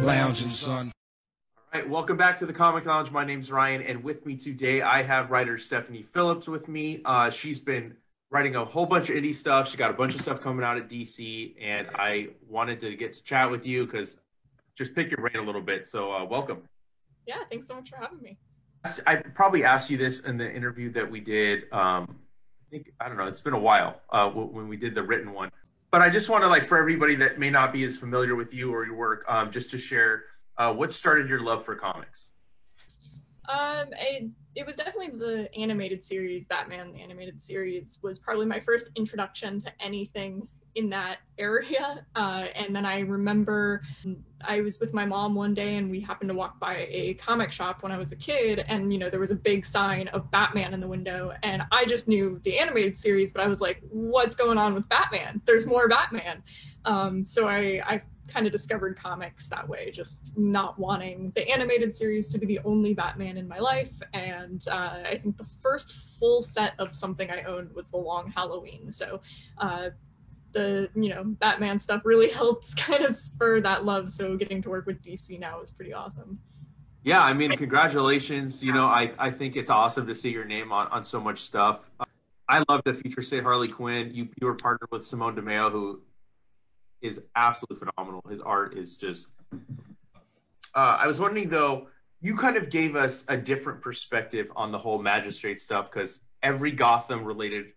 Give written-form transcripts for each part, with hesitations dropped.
Lounging, son. All right, welcome back to the Comic Lounge. My name's Ryan, and with me today I have writer Stephanie Phillips with me. She's been writing a whole bunch of indie stuff. She got a bunch of stuff coming out at DC, and I wanted to get to chat with you because just pick your brain a little bit. So welcome. Yeah, thanks so much for having me. I probably asked you this in the interview that we did. I don't know. It's been a while when we did the written one, but I just want to for everybody that may not be as familiar with you or your work, just to share what started your love for comics. It was definitely the animated series. Batman, the animated series, was probably my first introduction to anything in that area. And then I remember I was with my mom one day and we happened to walk by a comic shop when I was a kid, and there was a big sign of Batman in the window, and I just knew the animated series, but I was like, what's going on with Batman? There's more Batman. So I kind of discovered comics that way, just not wanting the animated series to be the only Batman in my life. And I think the first full set of something I owned was The Long Halloween. So the Batman stuff really helped kind of spur that love. So getting to work with DC now is pretty awesome. Yeah, I mean, congratulations. I think it's awesome to see your name on so much stuff. I love the Future State Harley Quinn. You were partnered with Simone DeMeo, who is absolutely phenomenal. His art is just I was wondering though, you kind of gave us a different perspective on the whole Magistrate stuff, because every Gotham related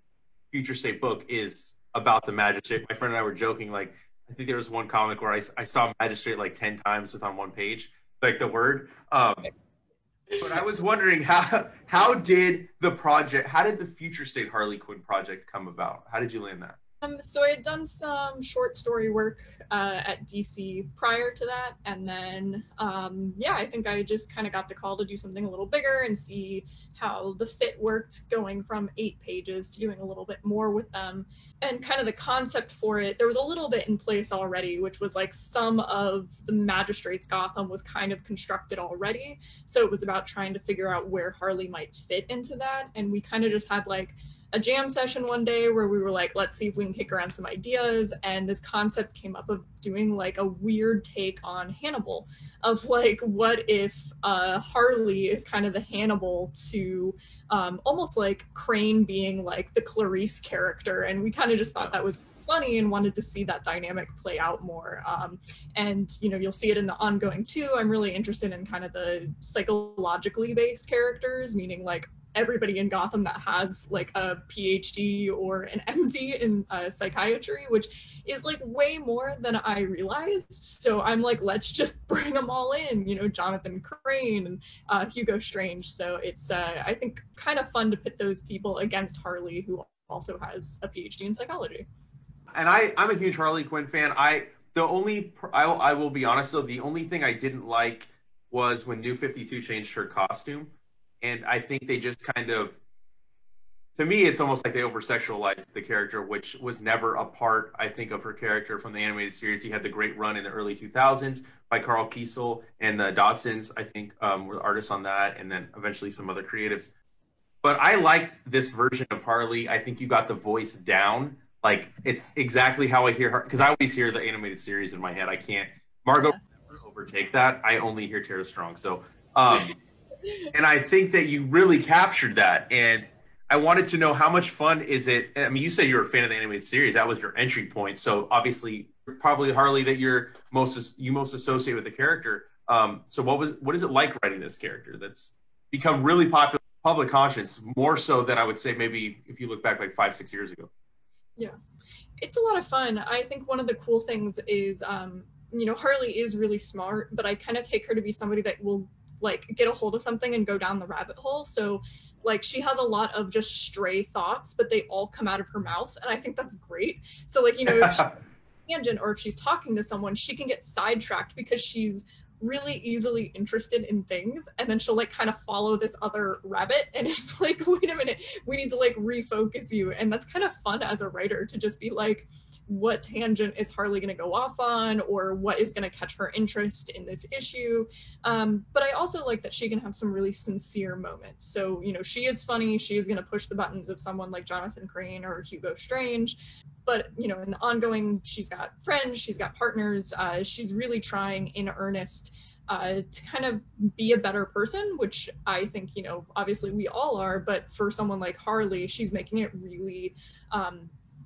Future State book is about the Magistrate. My friend and I were joking, I think there was one comic where I saw Magistrate 10 times on one page, the word. But I was wondering how did the Future State Harley Quinn project come about? How did you land that? So I had done some short story work at DC prior to that, and then I think I just kind of got the call to do something a little bigger and see how the fit worked, going from 8 pages to doing a little bit more with them. And kind of the concept for it, there was a little bit in place already, which was some of the Magistrates Gotham was kind of constructed already. So it was about trying to figure out where Harley might fit into that. And we kind of just had a jam session one day where we were let's see if we can kick around some ideas, and this concept came up of doing a weird take on Hannibal, of what if Harley is kind of the Hannibal to almost like Crane being the Clarice character, and we kind of just thought that was funny and wanted to see that dynamic play out more. And you'll see it in the ongoing too. I'm really interested in kind of the psychologically based characters, meaning everybody in Gotham that has a PhD or an MD in psychiatry, which is way more than I realized. So I'm let's just bring them all in, Jonathan Crane and Hugo Strange. So it's I think kind of fun to pit those people against Harley, who also has a PhD in psychology. And I'm a huge Harley Quinn fan. I will be honest though, the only thing I didn't like was when New 52 changed her costume. And I think they just kind of, to me, it's almost like they over-sexualized the character, which was never a part, I think, of her character from the animated series. You had the great run in the early 2000s by Carl Kiesel, and the Dodsons, I think, were the artists on that, and then eventually some other creatives. But I liked this version of Harley. I think you got the voice down. It's exactly how I hear her, because I always hear the animated series in my head. I can't, Margot overtake that. I only hear Tara Strong. So, and I think that you really captured that. And I wanted to know, how much fun is it? I mean, you said you're a fan of the animated series. That was your entry point. So obviously, probably Harley that you most associate with the character. So what is it like writing this character that's become really popular, public conscious, more so than I would say maybe if you look back 5-6 years ago? Yeah, it's a lot of fun. I think one of the cool things is, Harley is really smart, but I kind of take her to be somebody that will get a hold of something and go down the rabbit hole. So she has a lot of just stray thoughts, but they all come out of her mouth. And I think that's great. So if she's tangent or if she's talking to someone, she can get sidetracked because she's really easily interested in things, and then she'll kind of follow this other rabbit, and it's wait a minute, we need to refocus you. And that's kind of fun as a writer to just be what tangent is Harley going to go off on, or what is going to catch her interest in this issue. But I also like that she can have some really sincere moments. So she is funny, she is going to push the buttons of someone like Jonathan Crane or Hugo Strange, but you know, in the ongoing, she's got friends, she's got partners. She's really trying in earnest to kind of be a better person, which I think, you know, obviously we all are, but for someone like Harley, she's making it really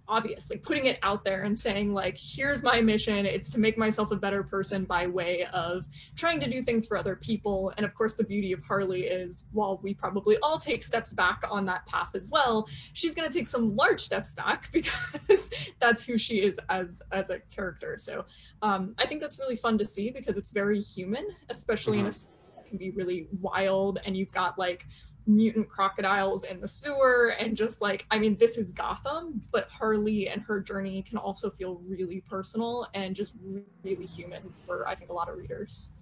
obvious, like putting it out there and saying like, here's my mission, it's to make myself a better person by way of trying to do things for other people. And of course the beauty of Harley is, while we probably all take steps back on that path as well, she's going to take some large steps back because that's who she is as a character. So I think that's really fun to see because it's very human, especially in a city that can be really wild, and you've got like mutant crocodiles in the sewer, and just like, I mean, this is Gotham, but Harley and her journey can also feel really personal and just really human for, I think, a lot of readers.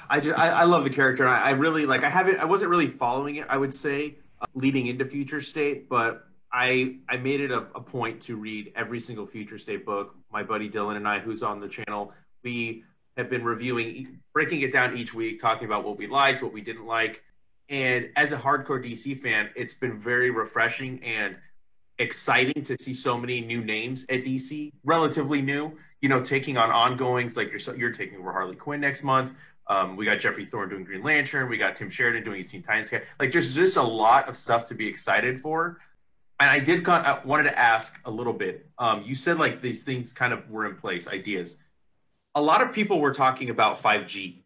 I love the character. I really like. I wasn't really following it, I would say, leading into Future State, but I made it a point to read every single Future State book. My buddy Dylan and I, who's on the channel, we have been reviewing, breaking it down each week, talking about what we liked, what we didn't like. And as a hardcore DC fan, it's been very refreshing and exciting to see so many new names at DC, relatively new, you know, taking on ongoings. Like you're taking over Harley Quinn next month. We got Jeffrey Thorne doing Green Lantern. We got Tim Sheridan doing his Teen Titans. Like there's just a lot of stuff to be excited for. And I wanted to ask a little bit. You said like these things kind of were in place, ideas. A lot of people were talking about 5G.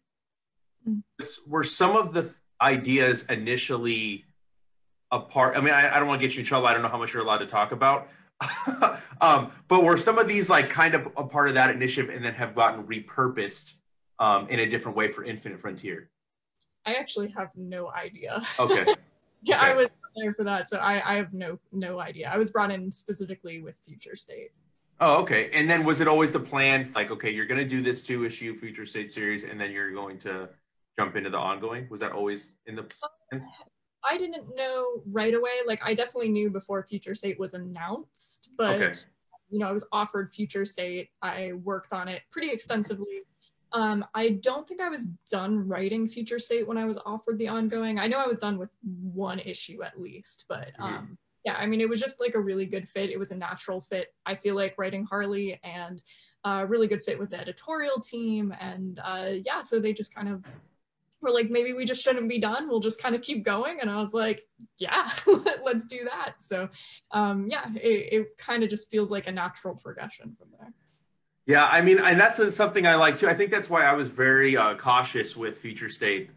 Were some of the ideas initially a part? I mean, I don't want to get you in trouble. I don't know how much you're allowed to talk about. But were some of these like kind of a part of that initiative and then have gotten repurposed in a different way for Infinite Frontier? I actually have no idea. Okay. Yeah, okay. I was there for that, so I have no idea. I was brought in specifically with Future State. Oh, okay. And then was it always the plan, like, okay, you're going to do this 2-issue Future State series, and then you're going to jump into the ongoing? Was that always in the plans? I didn't know right away. Like, I definitely knew before Future State was announced, but okay. You know, I was offered Future State. I worked on it pretty extensively. I don't think I was done writing Future State when I was offered the ongoing. I know I was done with one issue at least, but yeah, I mean, it was just like a really good fit. It was a natural fit. I feel like writing Harley, and a really good fit with the editorial team. And yeah, so they just kind of were like, maybe we just shouldn't be done. We'll just kind of keep going. And I was like, yeah, let's do that. So yeah, it kind of just feels like a natural progression from there. Yeah, I mean, and that's something I like too. I think that's why I was very cautious with Future State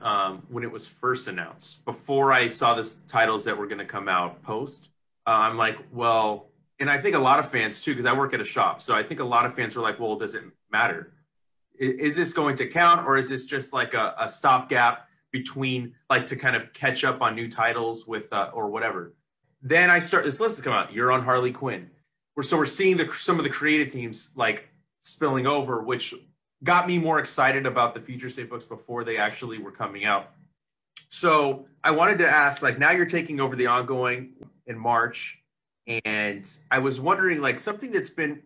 when it was first announced. Before I saw the titles that were going to come out post, I'm like, well, and I think a lot of fans too, because I work at a shop. So I think a lot of fans were like, well, does it matter? Is this going to count, or is this just like a stopgap between, like, to kind of catch up on new titles with or whatever? Then this list to come out. You're on Harley Quinn. We're seeing some of the creative teams like spilling over, which got me more excited about the Future State books before they actually were coming out. So I wanted to ask, like, now you're taking over the ongoing in March, and I was wondering, like, something that's been,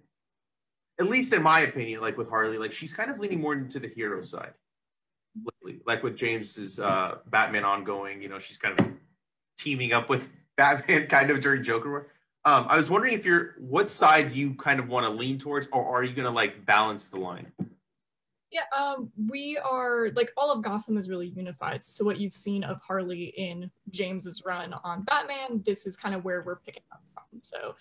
at least in my opinion, like with Harley, like she's kind of leaning more into the hero side lately. Like with James's Batman ongoing, you know, she's kind of teaming up with Batman kind of during Joker War. I was wondering what side you kind of want to lean towards, or are you going to like balance the line? Yeah, we are, like, all of Gotham is really unified. So what you've seen of Harley in James's run on Batman, this is kind of where we're picking up from. So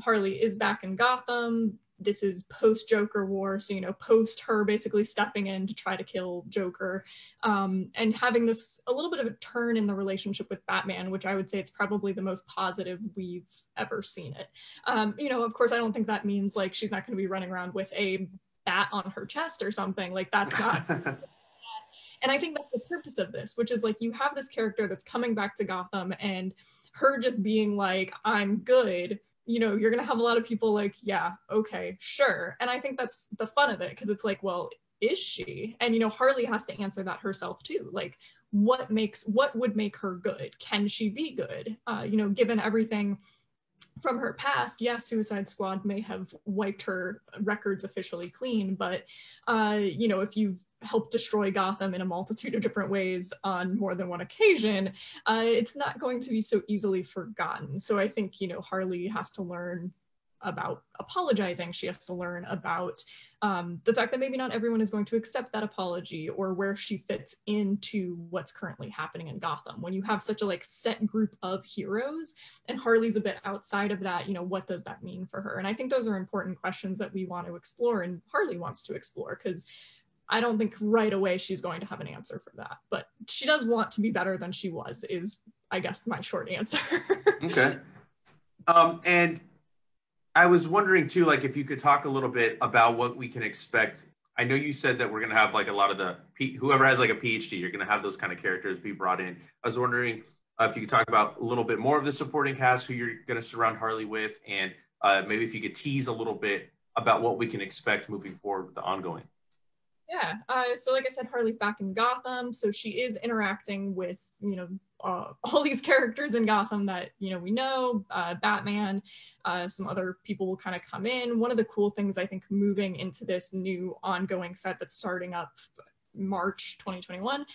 Harley is back in Gotham. This is post-Joker War, so, you know, post her basically stepping in to try to kill Joker, and having this a little bit of a turn in the relationship with Batman, which I would say it's probably the most positive we've ever seen it. You know, of course, I don't think that means, like, she's not going to be running around with a bat on her chest or something. Like, that's not... And I think that's the purpose of this, which is, like, you have this character that's coming back to Gotham, and her just being like, I'm good, you know, you're going to have a lot of people like, yeah, okay, sure. And I think that's the fun of it, because it's like, well, is she? And, you know, Harley has to answer that herself too. Like, what would make her good? Can she be good? You know, given everything from her past, yeah, Suicide Squad may have wiped her records officially clean, but, you know, if you've help destroy Gotham in a multitude of different ways on more than one occasion, it's not going to be so easily forgotten. So I think, you know, Harley has to learn about apologizing. She has to learn about the fact that maybe not everyone is going to accept that apology, or where she fits into what's currently happening in Gotham. When you have such a like set group of heroes and Harley's a bit outside of that, you know, what does that mean for her? And I think those are important questions that we want to explore and Harley wants to explore, because I don't think right away she's going to have an answer for that. But she does want to be better than she was, is, I guess, my short answer. Okay. And I was wondering too, like if you could talk a little bit about what we can expect. I know you said that we're going to have like a lot of the whoever has like a PhD, you're going to have those kind of characters be brought in. I was wondering if you could talk about a little bit more of the supporting cast, who you're going to surround Harley with, and maybe if you could tease a little bit about what we can expect moving forward with the ongoing. Yeah, so like I said, Harley's back in Gotham, so she is interacting with, you know, all these characters in Gotham that, you know, we know, Batman, some other people will kind of come in. One of the cool things, I think, moving into this new ongoing set that's starting up March 2021,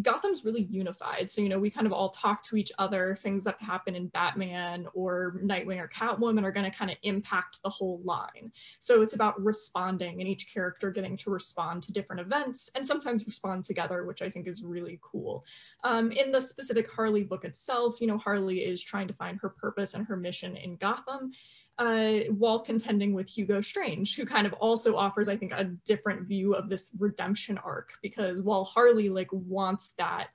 Gotham's really unified. So, you know, we kind of all talk to each other. Things that happen in Batman or Nightwing or Catwoman are going to kind of impact the whole line. So it's about responding and each character getting to respond to different events and sometimes respond together, which I think is really cool. In the specific Harley book itself, you know, Harley is trying to find her purpose and her mission in Gotham, while contending with Hugo Strange, who kind of also offers, I think, a different view of this redemption arc. Because while Harley like wants that,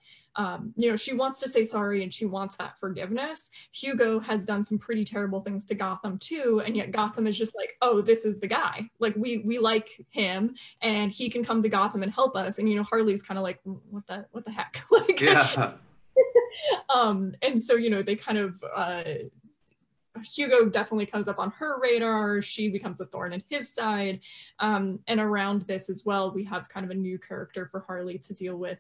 you know, she wants to say sorry and she wants that forgiveness, Hugo has done some pretty terrible things to Gotham too, and yet Gotham is just like, oh, this is the guy. Like we like him, and he can come to Gotham and help us. And you know, Harley's kind of like, what the heck, like, yeah. And so you know, they kind of. Hugo definitely comes up on her radar. She becomes a thorn in his side. And around this as well, we have kind of a new character for Harley to deal with.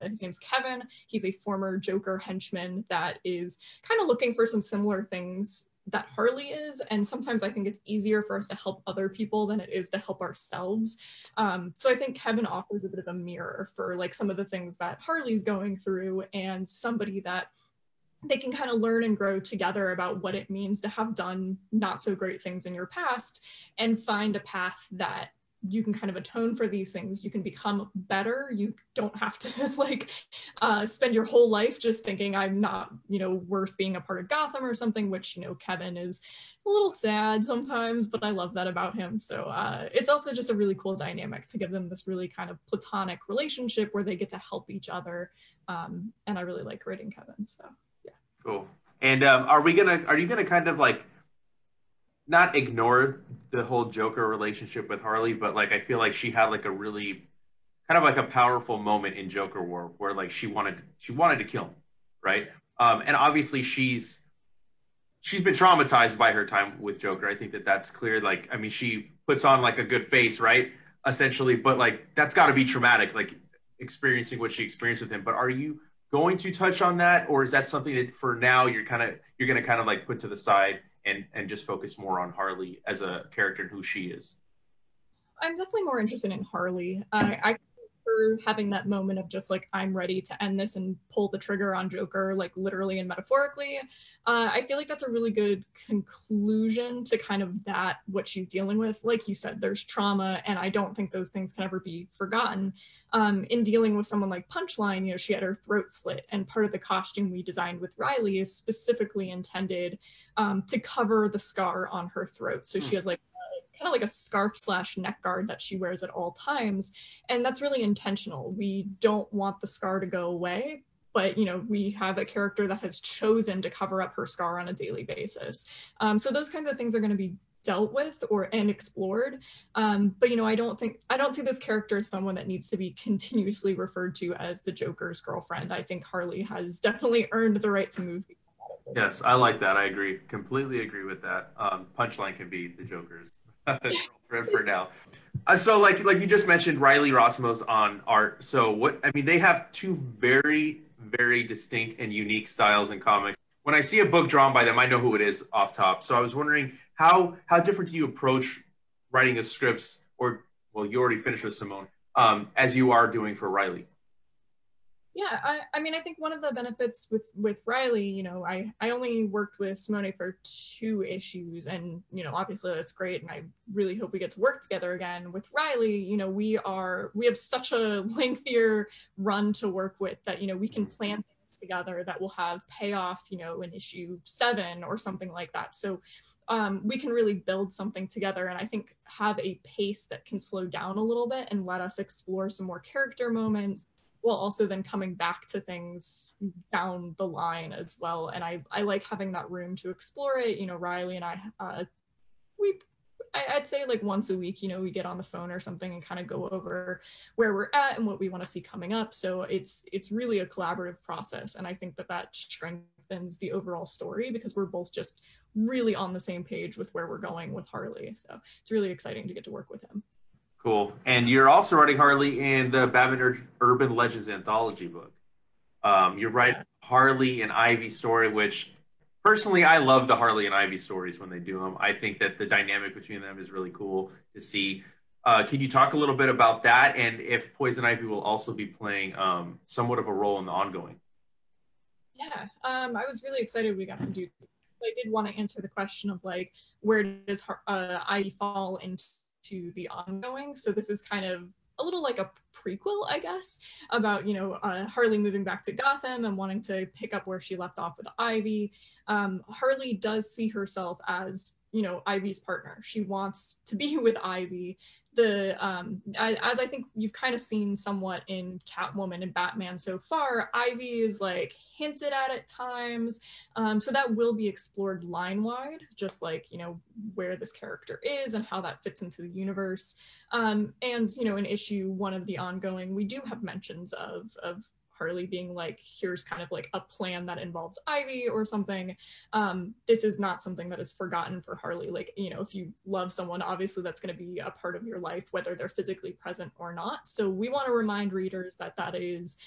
His name's Kevin. He's a former Joker henchman that is kind of looking for some similar things that Harley is. And sometimes I think it's easier for us to help other people than it is to help ourselves. So I think Kevin offers a bit of a mirror for like some of the things that Harley's going through, and somebody that they can kind of learn and grow together about what it means to have done not so great things in your past and find a path that you can kind of atone for these things. You can become better. You don't have to like spend your whole life just thinking I'm not, you know, worth being a part of Gotham or something, which, you know, Kevin is a little sad sometimes, but I love that about him. So it's also just a really cool dynamic to give them this really kind of platonic relationship where they get to help each other. And I really like writing Kevin, so. Cool. And are you gonna kind of like not ignore the whole Joker relationship with Harley, but like I feel like she had like a really kind of like a powerful moment in Joker War where like she wanted to kill him, right? And obviously she's been traumatized by her time with Joker. I think that's clear. Like, I mean, she puts on like a good face, right? Essentially, but like that's got to be traumatic, like experiencing what she experienced with him. But are you going to touch on that, or is that something that for now you're going to kind of like put to the side and just focus more on Harley as a character and who she is? I'm definitely more interested in Harley. I remember having that moment of just like, I'm ready to end this and pull the trigger on Joker, like literally and metaphorically. I feel like that's a really good conclusion to kind of that, what she's dealing with. Like you said, there's trauma, and I don't think those things can ever be forgotten. In dealing with someone like Punchline, you know, she had her throat slit, and part of the costume we designed with Riley is specifically intended to cover the scar on her throat. So she has like kind of like a scarf / neck guard that she wears at all times. And that's really intentional. We don't want the scar to go away, but, you know, we have a character that has chosen to cover up her scar on a daily basis. So those kinds of things are going to be dealt with and explored. But, you know, I don't see this character as someone that needs to be continuously referred to as the Joker's girlfriend. I think Harley has definitely earned the right to move. Yes, I like that. I agree. Completely agree with that. Punchline can be the Joker's girlfriend for now. So like you just mentioned, Riley Rossimo's on art. So what, I mean, they have two very, very distinct and unique styles in comics. When I see a book drawn by them, I know who it is off top. So I was wondering how different do you approach writing the scripts, or, well, you already finished with Simone, as you are doing for Riley? Yeah, I mean, I think one of the benefits with Riley, you know, I only worked with Simone for 2 issues, and you know, obviously that's great, and I really hope we get to work together again. With Riley, you know, we have such a lengthier run to work with that you know we can plan things together that will have payoff, you know, in issue 7 or something like that. So we can really build something together, and I think have a pace that can slow down a little bit and let us explore some more character moments while also then coming back to things down the line as well. And I like having that room to explore it. You know, Riley and I, we I'd say like once a week, you know, we get on the phone or something and kind of go over where we're at and what we want to see coming up. So it's really a collaborative process, and I think that that strengthens the overall story because we're both just really on the same page with where we're going with Harley. So it's really exciting to get to work with him. Cool. And you're also writing Harley in the Batman Urban Legends anthology book. You're writing Harley and Ivy story, which personally I love the Harley and Ivy stories when they do them. I think that the dynamic between them is really cool to see. Can you talk a little bit about that, and if Poison Ivy will also be playing somewhat of a role in the ongoing? Yeah, I was really excited we got to do. I did want to answer the question of like where does Ivy fall into the ongoing. So this is kind of a little like a prequel, I guess, about, you know, Harley moving back to Gotham and wanting to pick up where she left off with Ivy. Harley does see herself as, you know, Ivy's partner. She wants to be with Ivy. As I think you've kind of seen somewhat in Catwoman and Batman so far, Ivy is like hinted at times, so that will be explored line wide, just like, you know, where this character is and how that fits into the universe. And you know, in issue 1 of the ongoing, we do have mentions of Harley being like, here's kind of like a plan that involves Ivy or something. This is not something that is forgotten for Harley. Like, you know, if you love someone, obviously that's going to be a part of your life, whether they're physically present or not. So we want to remind readers that that is,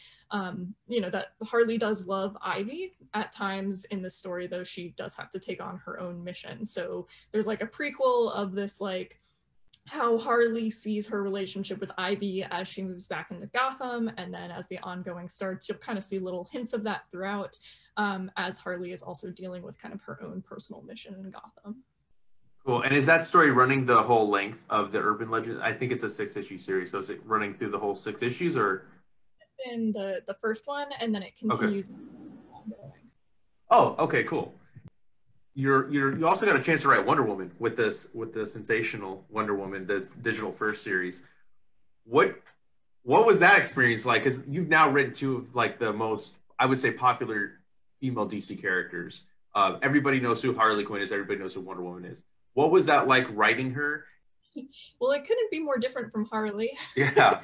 you know, that Harley does love Ivy. At times in the story, though, she does have to take on her own mission. So there's like a prequel of this, like, how Harley sees her relationship with Ivy as she moves back into Gotham, and then as the ongoing starts, you'll kind of see little hints of that throughout, as Harley is also dealing with kind of her own personal mission in Gotham. Cool. And is that story running the whole length of the Urban Legends? I think it's a 6-issue series, so is it running through the whole 6 issues, or? In the first one, and then it continues. Okay. Oh, okay, cool. You also got a chance to write Wonder Woman with the sensational Wonder Woman, the digital first series. What was that experience like? Because you've now written 2 of like the most, I would say, popular female DC characters. Everybody knows who Harley Quinn is. Everybody knows who Wonder Woman is. What was that like writing her? Well, it couldn't be more different from Harley. Yeah.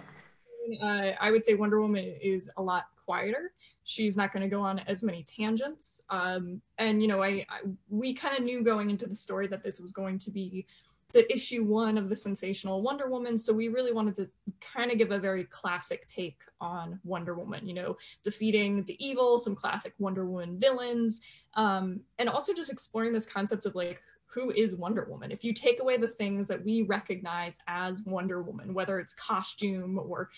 I would say Wonder Woman is a lot quieter. She's not going to go on as many tangents. And, you know, we kind of knew going into the story that this was going to be the issue 1 of the sensational Wonder Woman. So we really wanted to kind of give a very classic take on Wonder Woman, you know, defeating the evil, some classic Wonder Woman villains, and also just exploring this concept of like, who is Wonder Woman? If you take away the things that we recognize as Wonder Woman, whether it's costume or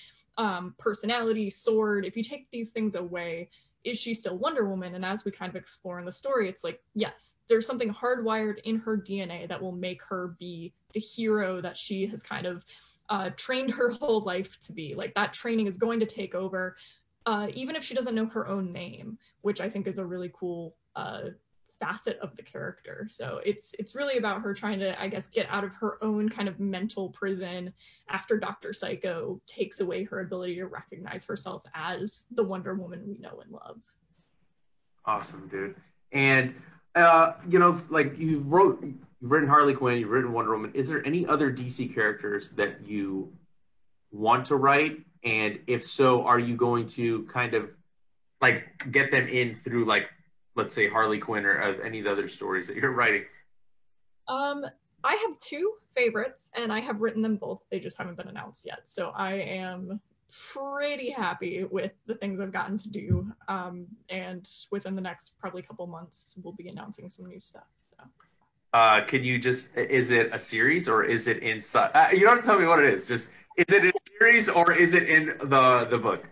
personality, sword, if you take these things away, is she still Wonder Woman? And as we kind of explore in the story, it's like, yes, there's something hardwired in her DNA that will make her be the hero that she has kind of trained her whole life to be. Like, that training is going to take over, even if she doesn't know her own name, which I think is a really cool facet of the character. So it's really about her trying to, I guess, get out of her own kind of mental prison after Dr. Psycho takes away her ability to recognize herself as the Wonder Woman we know and love. Awesome, dude. And you know, like you've written Harley Quinn, you've written Wonder Woman. Is there any other DC characters that you want to write? And if so, are you going to kind of like get them in through, like, let's say Harley Quinn or any of the other stories that you're writing? I have 2 favorites, and I have written them both. They just haven't been announced yet. So I am pretty happy with the things I've gotten to do. And within the next probably couple months, we'll be announcing some new stuff. So. Can you just, is it a series or is it inside? You don't have to tell me what it is. Just, is it in a series or is it in the book?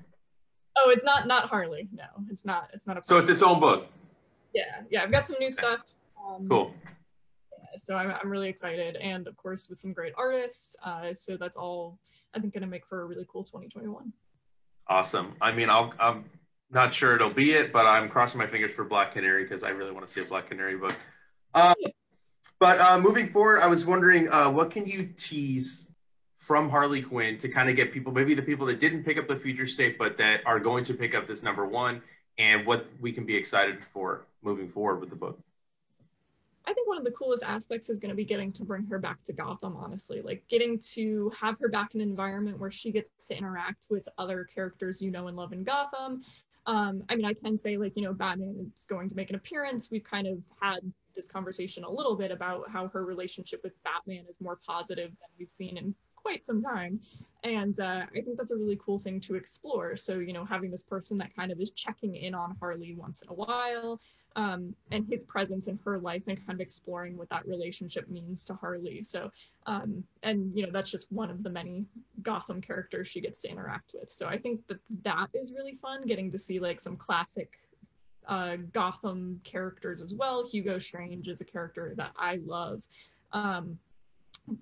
No, it's not Harley. No, it's not. It's not a. So it's its own book. Yeah. I've got some new stuff. Cool. So I'm really excited, and of course with some great artists. So that's all I think going to make for a really cool 2021. Awesome. I mean, I'm not sure it'll be it, but I'm crossing my fingers for Black Canary because I really want to see a Black Canary book. But moving forward, I was wondering, what can you tease from Harley Quinn to kind of get people, maybe the people that didn't pick up the Future State, but that are going to pick up this #1, and what we can be excited for moving forward with the book? I think one of the coolest aspects is going to be getting to bring her back to Gotham, honestly. Like, getting to have her back in an environment where she gets to interact with other characters you know and love in Gotham. I mean, I can say, like, you know, Batman is going to make an appearance. We've kind of had this conversation a little bit about how her relationship with Batman is more positive than we've seen in quite some time. And I think that's a really cool thing to explore. So, you know, having this person that kind of is checking in on Harley once in a while, and his presence in her life, and kind of exploring what that relationship means to Harley. So, and you know, that's just one of the many Gotham characters she gets to interact with. So I think that is really fun, getting to see like some classic Gotham characters as well. Hugo Strange is a character that I love.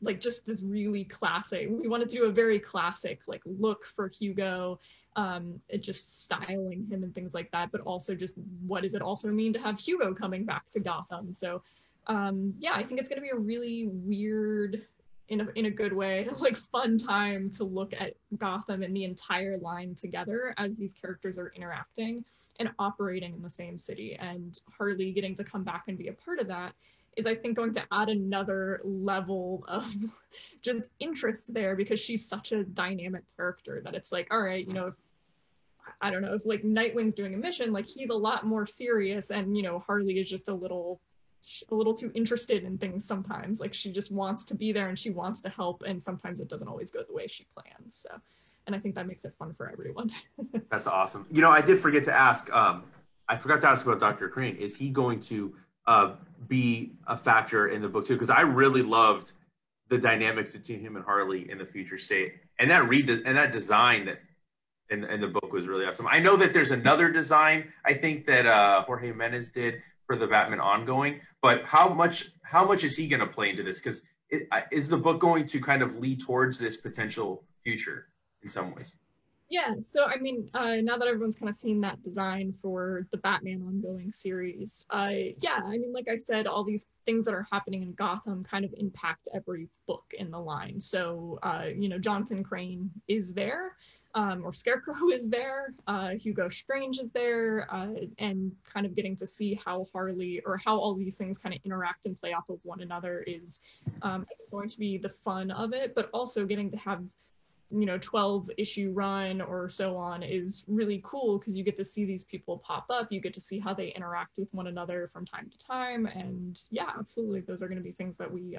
Like, just this really classic, we wanted to do a very classic like look for Hugo, it just styling him and things like that, but also just what does it also mean to have Hugo coming back to Gotham. So yeah, I think it's going to be a really weird, in a good way, like fun time to look at Gotham and the entire line together as these characters are interacting and operating in the same city, and Harley getting to come back and be a part of that is, I think, going to add another level of just interest there, because she's such a dynamic character that it's like, all right, you know, if, I don't know, if like Nightwing's doing a mission, like he's a lot more serious, and you know, Harley is just a little too interested in things sometimes. Like, she just wants to be there and she wants to help, and sometimes it doesn't always go the way she plans. So, and I think that makes it fun for everyone. That's awesome. You know, I did forget to ask, I forgot to ask about Dr. Crane. Is he going to be a factor in the book too? Because I really loved the dynamic between him and Harley in the Future State, and that design that in the book was really awesome. I know that there's another design, I think, that Jorge Menez did for the Batman ongoing, but how much is he going to play into this? Because is the book going to kind of lead towards this potential future in some ways? Yeah, so I mean, now that everyone's kind of seen that design for the Batman ongoing series, yeah, I mean, like I said, all these things that are happening in Gotham kind of impact every book in the line. So, you know, Jonathan Crane is there, or Scarecrow is there, Hugo Strange is there, and kind of getting to see how Harley, or how all these things kind of interact and play off of one another is going to be the fun of it, but also getting to have, you know, 12-issue run or so on is really cool, because you get to see these people pop up, you get to see how they interact with one another from time to time, and yeah, absolutely, those are going to be things that we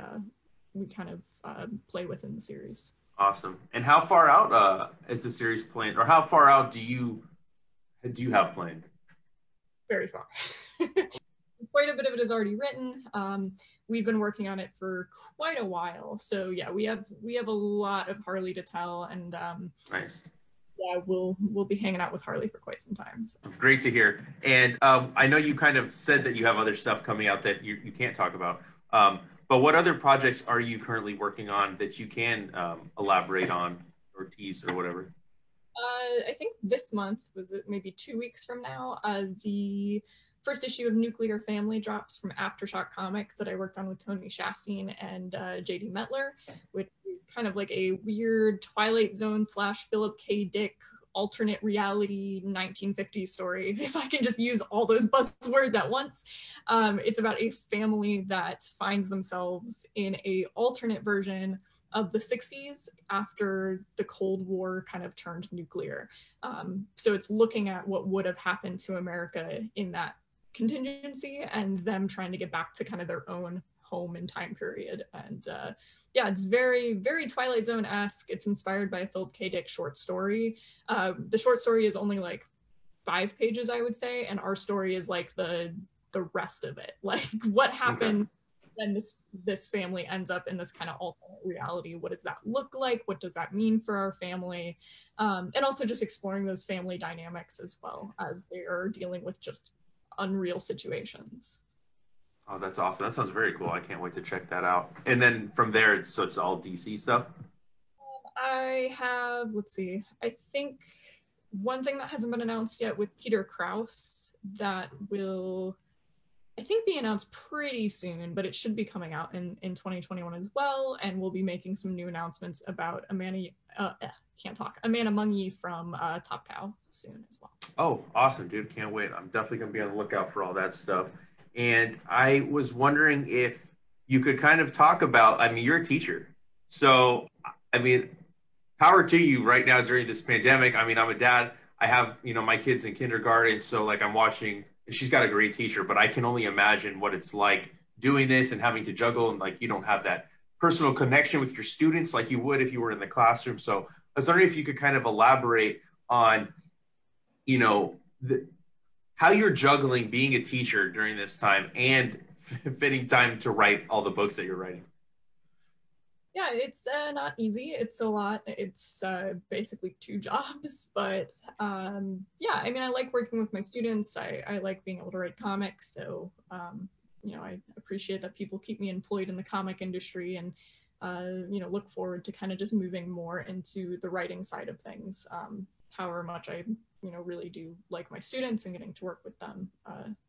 kind of play with in the series. Awesome. And how far out is the series planned, or how far out do you have planned? Very far. Quite a bit of it is already written. We've been working on it for quite a while, so yeah, we have a lot of Harley to tell, and nice. Yeah, we'll be hanging out with Harley for quite some time. So. Great to hear. And I know you kind of said that you have other stuff coming out that you can't talk about. But what other projects are you currently working on that you can elaborate on or tease or whatever? I think this month, was it maybe 2 weeks from now, the first issue of Nuclear Family drops from Aftershock Comics that I worked on with Tony Shasteen and JD Metler, which is kind of like a weird Twilight Zone / Philip K. Dick alternate reality 1950s story, if I can just use all those buzzwords at once. It's about a family that finds themselves in a alternate version of the 60s after the Cold War kind of turned nuclear. So it's looking at what would have happened to America in that contingency, and them trying to get back to kind of their own home and time period. And yeah, it's very, very Twilight Zone-esque. It's inspired by a Philip K. Dick short story. The short story is only like 5 pages, I would say, and our story is like the rest of it. Like, what happened then this family ends up in this kind of alternate reality. What does that look like? What does that mean for our family? And also just exploring those family dynamics as well as they are dealing with just unreal situations. Oh, that's awesome. That sounds very cool. I can't wait to check that out. And then from there, it's all DC stuff. I have, let's see, I think one thing that hasn't been announced yet with Peter Krause that will, I think, be announced pretty soon, but it should be coming out in 2021 as well. And we'll be making some new announcements about Amanda Mungy from Top Cow soon as well. Oh, awesome, dude. Can't wait. I'm definitely going to be on the lookout for all that stuff. And I was wondering if you could kind of talk about, I mean, you're a teacher. So, I mean, power to you right now during this pandemic. I mean, I'm a dad. I have, my kids in kindergarten. So, like, I'm watching, she's got a great teacher, but I can only imagine what it's like doing this and having to juggle. And, like, you don't have that personal connection with your students like you would if you were in the classroom. So, I was wondering if you could kind of elaborate on, how you're juggling being a teacher during this time and fitting time to write all the books that you're writing. Yeah, it's not easy. It's a lot. It's basically 2 jobs, but yeah, I mean, I like working with my students. I like being able to write comics. So, I appreciate that people keep me employed in the comic industry and, look forward to kind of just moving more into the writing side of things. However much I really do like my students and getting to work with them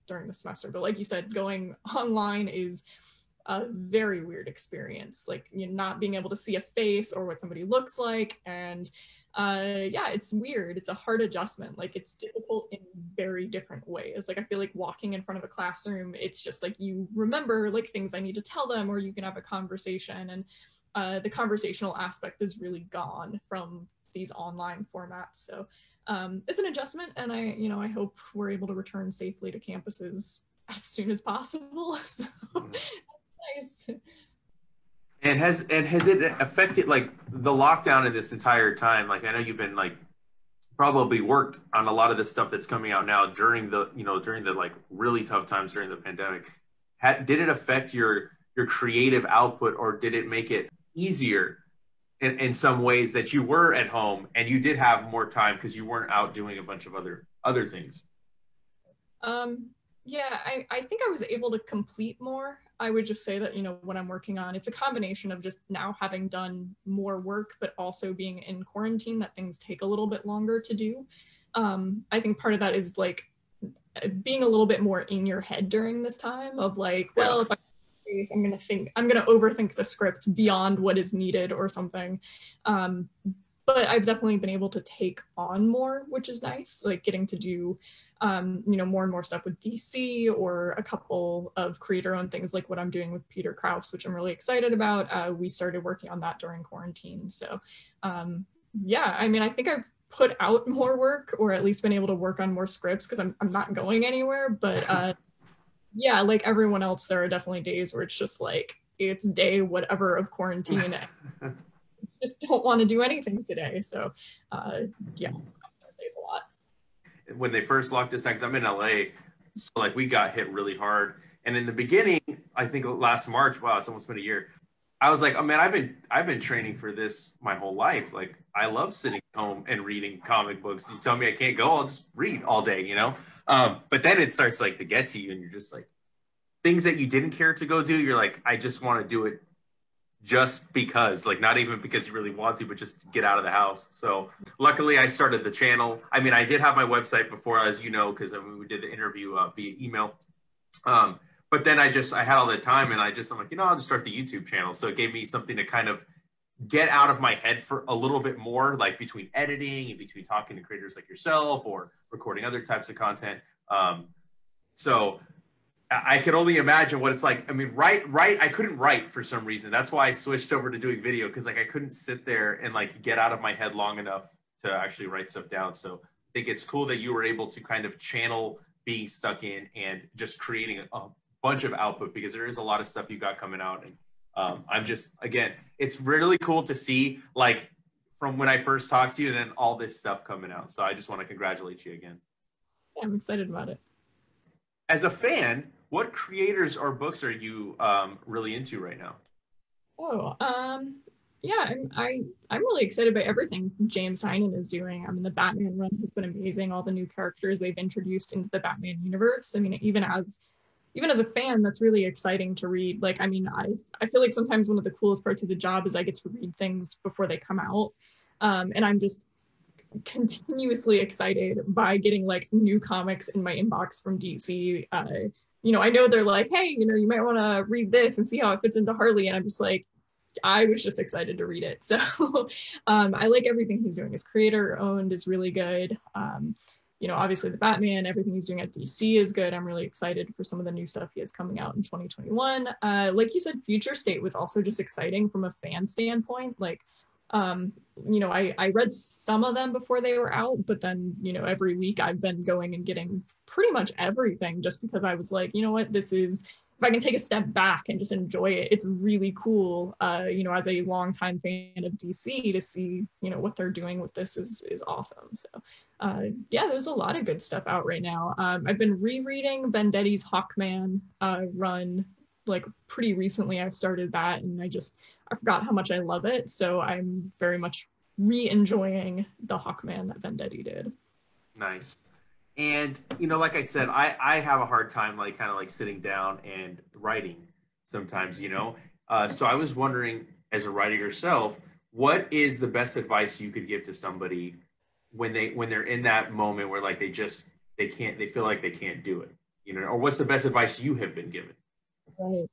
during the semester. But like you said, going online is a very weird experience, like not being able to see a face or what somebody looks like. And yeah, it's weird. It's a hard adjustment. Like, it's difficult in very different ways. Like, I feel like walking in front of a classroom, it's just like you remember like things I need to tell them, or you can have a conversation, and the conversational aspect is really gone from these online formats. So it's an adjustment, and I hope we're able to return safely to campuses as soon as possible. So nice. And has it affected, like, the lockdown in this entire time? Like, I know you've been, like, probably worked on a lot of the stuff that's coming out now during the like really tough times during the pandemic. Did it affect your creative output, or did it make it easier in some ways that you were at home and you did have more time because you weren't out doing a bunch of other things? Yeah, I think I was able to complete more. I would just say that, what I'm working on, it's a combination of just now having done more work, but also being in quarantine, that things take a little bit longer to do. I think part of that is like being a little bit more in your head during this time of like, well, if I'm going to overthink the script beyond what is needed or something. But I've definitely been able to take on more, which is nice, like getting to do more and more stuff with DC, or a couple of creator-owned things like what I'm doing with Peter Krause, which I'm really excited about. We started working on that during quarantine. So yeah, I mean, I think I've put out more work, or at least been able to work on more scripts, because I'm not going anywhere. But yeah, like everyone else, there are definitely days where it's just like, it's day whatever of quarantine. I just don't want to do anything today. So yeah, those days a lot. When they first locked us down, because I'm in LA, so like we got hit really hard. And in the beginning, I think last March, wow, it's almost been a year. I was like, oh man, I've been training for this my whole life. Like, I love sitting home and reading comic books. You tell me I can't go, I'll just read all day, But then it starts like to get to you, and you're just like, things that you didn't care to go do, you're like, I just want to do it just because, like, not even because you really want to, but just to get out of the house. So luckily I started the channel. I mean, I did have my website before, as you know, because we did the interview via email. But then I had all the time, and I'm like, I'll just start the YouTube channel. So it gave me something to kind of get out of my head for a little bit more, like between editing and between talking to creators like yourself or recording other types of content. So I could only imagine what it's like. I mean, I couldn't write for some reason. That's why I switched over to doing video, because like I couldn't sit there and like get out of my head long enough to actually write stuff down. So I think it's cool that you were able to kind of channel being stuck in and just creating a bunch of output, because there is a lot of stuff you got coming out. And I'm just, again, it's really cool to see, like, from when I first talked to you and then all this stuff coming out. So I just want to congratulate you again. I'm excited about it. As a fan, What creators or books are you really into right now? Oh, yeah, I'm really excited by everything James Tynion is doing. I mean, the Batman run has been amazing. All the new characters they've introduced into the Batman universe. I mean, even as a fan, that's really exciting to read. Like, I mean, I feel like sometimes one of the coolest parts of the job is I get to read things before they come out, and I'm just continuously excited by getting like new comics in my inbox from DC. I know they're like, hey, you might want to read this and see how it fits into Harley, and I'm just like, I was just excited to read it. So I like everything he's doing. His creator owned is really good. Obviously the Batman, everything he's doing at DC is good. I'm really excited for some of the new stuff he has coming out in 2021. Like you said, Future State was also just exciting from a fan standpoint. Like, I read some of them before they were out, but then, every week I've been going and getting pretty much everything just because I was like, you know what, if I can take a step back and just enjoy it, it's really cool, as a longtime fan of DC to see, what they're doing with this is awesome. So, yeah, there's a lot of good stuff out right now. I've been rereading Vendetti's Hawkman run, like pretty recently. I've started that and I forgot how much I love it. So I'm very much re-enjoying the Hawkman that Vendetti did. Nice. And like I said, I have a hard time like kind of like sitting down and writing sometimes. So I was wondering, as a writer yourself, what is the best advice you could give to somebody when they're in that moment where like they feel like they can't do it, or what's the best advice you have been given? Right.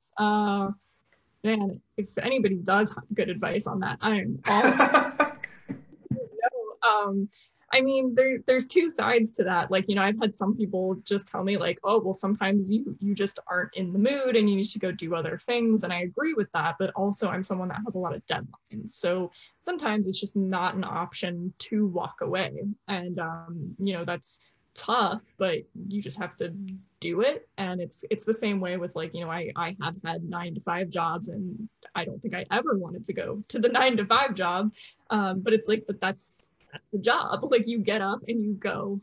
Man, if anybody does have good advice on that, I'm all no. I mean, there's two sides to that. Like, I've had some people just tell me like, oh, well, sometimes you just aren't in the mood and you need to go do other things. And I agree with that. But also I'm someone that has a lot of deadlines. So sometimes it's just not an option to walk away. And, that's tough, but you just have to do it. And it's the same way with like, I have had 9 to 5 jobs and I don't think I ever wanted to go to the 9 to 5 job. But it's like, but that's the job. Like, you get up and you go,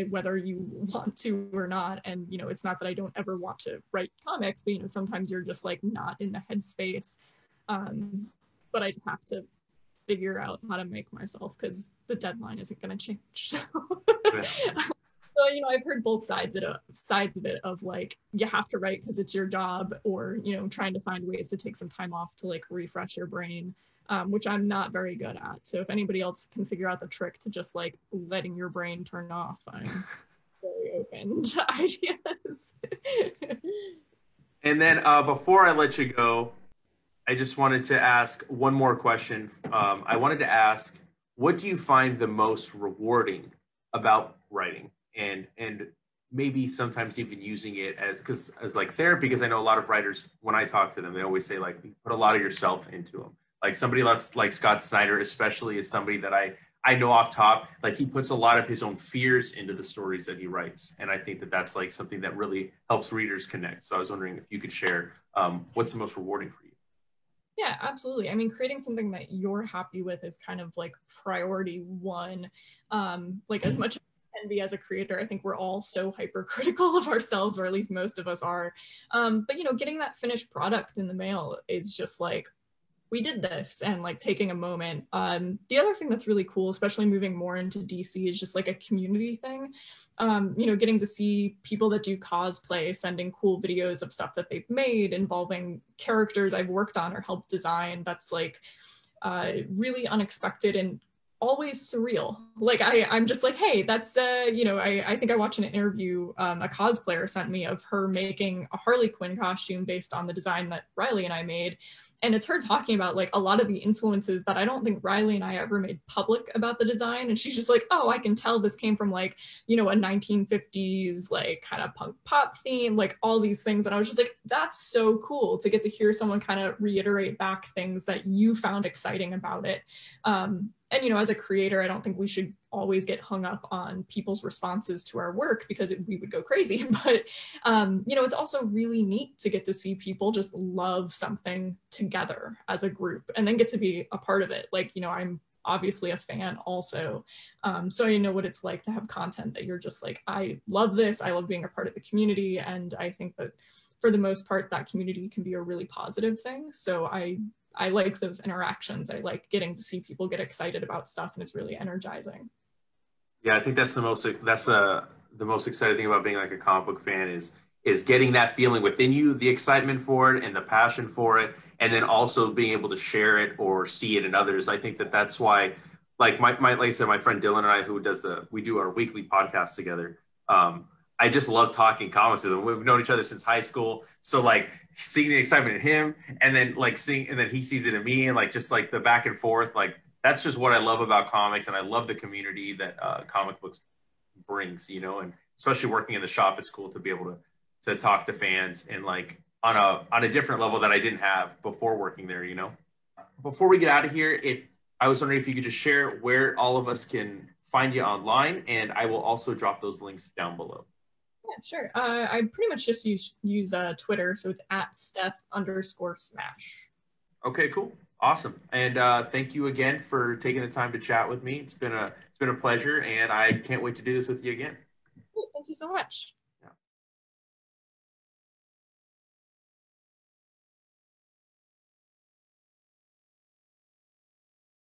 whether you want to or not. And, it's not that I don't ever want to write comics, but, sometimes you're just like not in the headspace. But I just have to figure out how to make myself, because the deadline isn't going to change. So, so I've heard both sides of it of like, you have to write because it's your job, or, trying to find ways to take some time off to like refresh your brain. Which I'm not very good at. So if anybody else can figure out the trick to just like letting your brain turn off, I'm very open to ideas. And then before I let you go, I just wanted to ask one more question. I wanted to ask, what do you find the most rewarding about writing, and maybe sometimes even using it as like therapy? Because I know a lot of writers, when I talk to them, they always say like, put a lot of yourself into them. Like somebody like Scott Snyder, especially, is somebody that I know off top. Like, he puts a lot of his own fears into the stories that he writes, and I think that that's like something that really helps readers connect. So I was wondering if you could share what's the most rewarding for you. Yeah, absolutely. I mean, creating something that you're happy with is kind of like priority one. Like, as much envy as a creator, I think we're all so hypercritical of ourselves, or at least most of us are. But getting that finished product in the mail is just like, we did this, and like taking a moment. The other thing that's really cool, especially moving more into DC, is just like a community thing. Getting to see people that do cosplay sending cool videos of stuff that they've made involving characters I've worked on or helped design. That's like really unexpected and always surreal. Like, I'm just like, hey, that's I think I watched an interview a cosplayer sent me of her making a Harley Quinn costume based on the design that Riley and I made. And it's her talking about like a lot of the influences that I don't think Riley and I ever made public about the design. And she's just like, oh, I can tell this came from like, a 1950s, like kind of punk pop theme, like all these things. And I was just like, that's so cool to get to hear someone kind of reiterate back things that you found exciting about it. And, as a creator, I don't think we should always get hung up on people's responses to our work, because we would go crazy. But, it's also really neat to get to see people just love something together as a group and then get to be a part of it. Like, obviously a fan also. So I know what it's like to have content that you're just like, I love this, I love being a part of the community, and I think that for the most part that community can be a really positive thing. So I like those interactions. I like getting to see people get excited about stuff, and it's really energizing. Yeah, I think that's the most exciting thing about being like a comic book fan is getting that feeling within you, the excitement for it and the passion for it, and then also being able to share it or see it in others. I think that that's why, like like I said, my friend Dylan and I, who does we do our weekly podcast together. I just love talking comics with him. We've known each other since high school, so like seeing the excitement in him, and then like seeing, and then he sees it in me, and like just like the back and forth, like that's just what I love about comics, and I love the community that comic books brings, you know, and especially working in the shop, it's cool to be able to talk to fans and like on a different level that I didn't have before working there, you know. Before we get out of here, if I was wondering if you could just share where all of us can find you online, and I will also drop those links down below. Yeah, sure. I pretty much just use Twitter, so it's at Steph_Smash. Okay, cool. Awesome. And thank you again for taking the time to chat with me. It's been a pleasure, and I can't wait to do this with you again. Thank you so much.